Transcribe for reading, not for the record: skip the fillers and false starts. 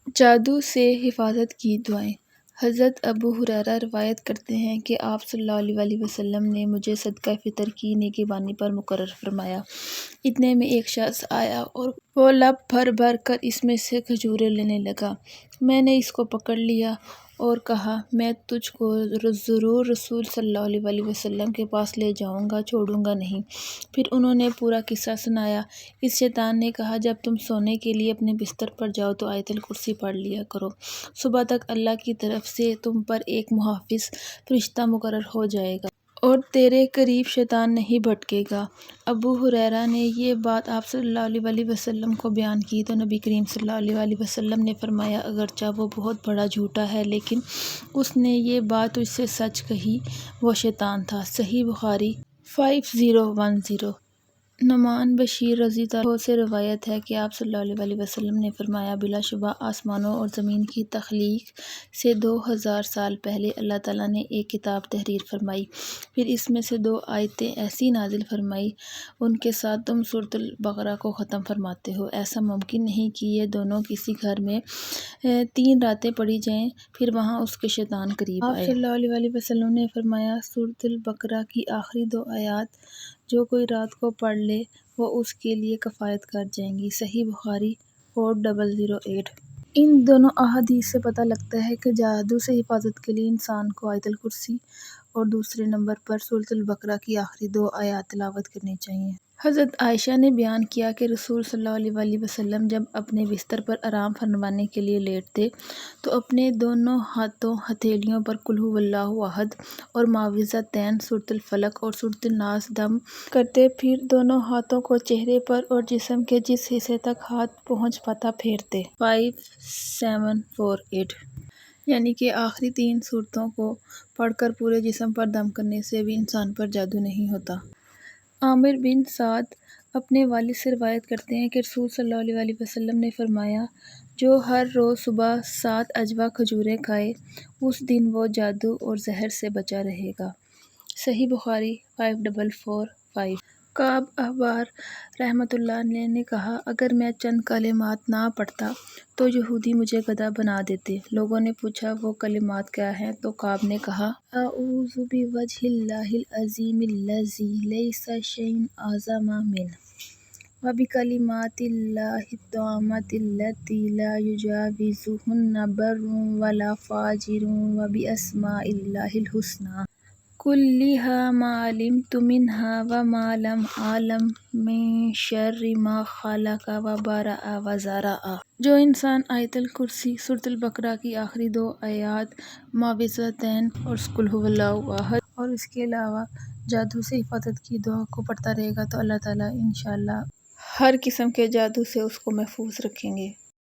جادو سے حفاظت کی دعائیں۔ حضرت ابو ہریرہ روایت کرتے ہیں کہ آپ صلی اللہ علیہ وسلم نے مجھے صدقہ فطر کی نیکی پر مقرر فرمایا۔ اتنے میں ایک شخص آیا اور وہ لب بھر بھر کر اس میں سے کھجوریں لینے لگا۔ میں نے اس کو پکڑ لیا اور کہا میں تجھ کو ضرور رسول صلی اللہ علیہ وسلم کے پاس لے جاؤں گا، چھوڑوں گا نہیں۔ پھر انہوں نے پورا قصہ سنایا۔ اس شیطان نے کہا جب تم سونے کے لیے اپنے بستر پر جاؤ تو آیت الکرسی پڑھ لیا کرو، صبح تک اللہ کی طرف سے تم پر ایک محافظ فرشتہ مقرر ہو جائے گا اور تیرے قریب شیطان نہیں بھٹکے گا۔ ابو ہریرہ نے یہ بات آپ صلی اللہ علیہ وسلم کو بیان کی تو نبی کریم صلی اللہ علیہ وسلم نے فرمایا اگرچہ وہ بہت بڑا جھوٹا ہے لیکن اس نے یہ بات تجھ سے سچ کہی، وہ شیطان تھا۔ صحیح بخاری 5010۔ نعمان بشیر رضی اللہ عنہ سے روایت ہے کہ آپ صلی اللہ علیہ وسلم نے فرمایا بلا شبہ آسمانوں اور زمین کی تخلیق سے 2000 سال پہلے اللہ تعالیٰ نے ایک کتاب تحریر فرمائی، پھر اس میں سے 2 آیتیں ایسی نازل فرمائیں ان کے ساتھ تم سورۃ البقرہ کو ختم فرماتے ہو۔ ایسا ممکن نہیں کہ یہ دونوں کسی گھر میں 3 راتیں پڑھی جائیں پھر وہاں اس کے شیطان قریب آئے۔ آپ صلی اللہ علیہ وسلم نے فرمایا سورۃ البقرہ کی آخری 2 آیات جو کوئی رات کو پڑھ لے وہ اس کے لیے کفایت کر جائیں گی۔ صحیح بخاری 4008۔ ان دونوں احادیث سے پتہ لگتا ہے کہ جادو سے حفاظت کے لیے انسان کو آیت الکرسی اور دوسرے نمبر پر سورۃ البقرہ کی آخری 2 آیات تلاوت کرنی چاہیے۔ حضرت عائشہ نے بیان کیا کہ رسول صلی اللہ علیہ وسلم جب اپنے بستر پر آرام فرمانے کے لیے لیٹتے تو اپنے دونوں ہاتھوں ہتھیلیوں پر قل ھو اللہ احد اور معوذتین سورۃ الفلق اور سورۃ الناس دم کرتے، پھر دونوں ہاتھوں کو چہرے پر اور جسم کے جس حصے تک ہاتھ پہنچ پاتا پھیرتے۔ 5748۔ یعنی کہ آخری 3 سورتوں کو پڑھ کر پورے جسم پر دم کرنے سے بھی انسان پر جادو نہیں ہوتا۔ عامر بن سعد اپنے والد سے روایت کرتے ہیں کہ رسول صلی اللہ علیہ وسلم نے فرمایا جو ہر روز صبح 7 عجوہ کھجوریں کھائے اس دن وہ جادو اور سحر سے بچا رہے گا۔ صحیح بخاری 5445۔ کعب احبار رحمۃ اللہ علیہ نے کہا اگر میں چند کلمات نہ پڑھتا تو یہودی مجھے گدھا بنا دیتے۔ لوگوں نے پوچھا وہ کلمات کیا ہیں تو کعب نے کہا اعوذ بوجہ اللہ العظیم الذی لیس شیء اعظم منہ وبکلمات اللہ التامۃ اللاتی لا یجاوزہن بر ولا فاجر وباسماء اللہ الحسنی کلھا ما علمت منہا وما لم اعلم من شر ما خلق وبرأ وذرأ۔ جو انسان آیت الکرسی، سورۃ البقرہ کی آخری 2 آیات، معوذتین اور قل ھو اللہ احد اور اس کے علاوہ جادو سے حفاظت کی دعا کو پڑھتا رہے گا تو اللہ تعالیٰ انشاءاللہ ہر قسم کے جادو سے اس کو محفوظ رکھیں گے۔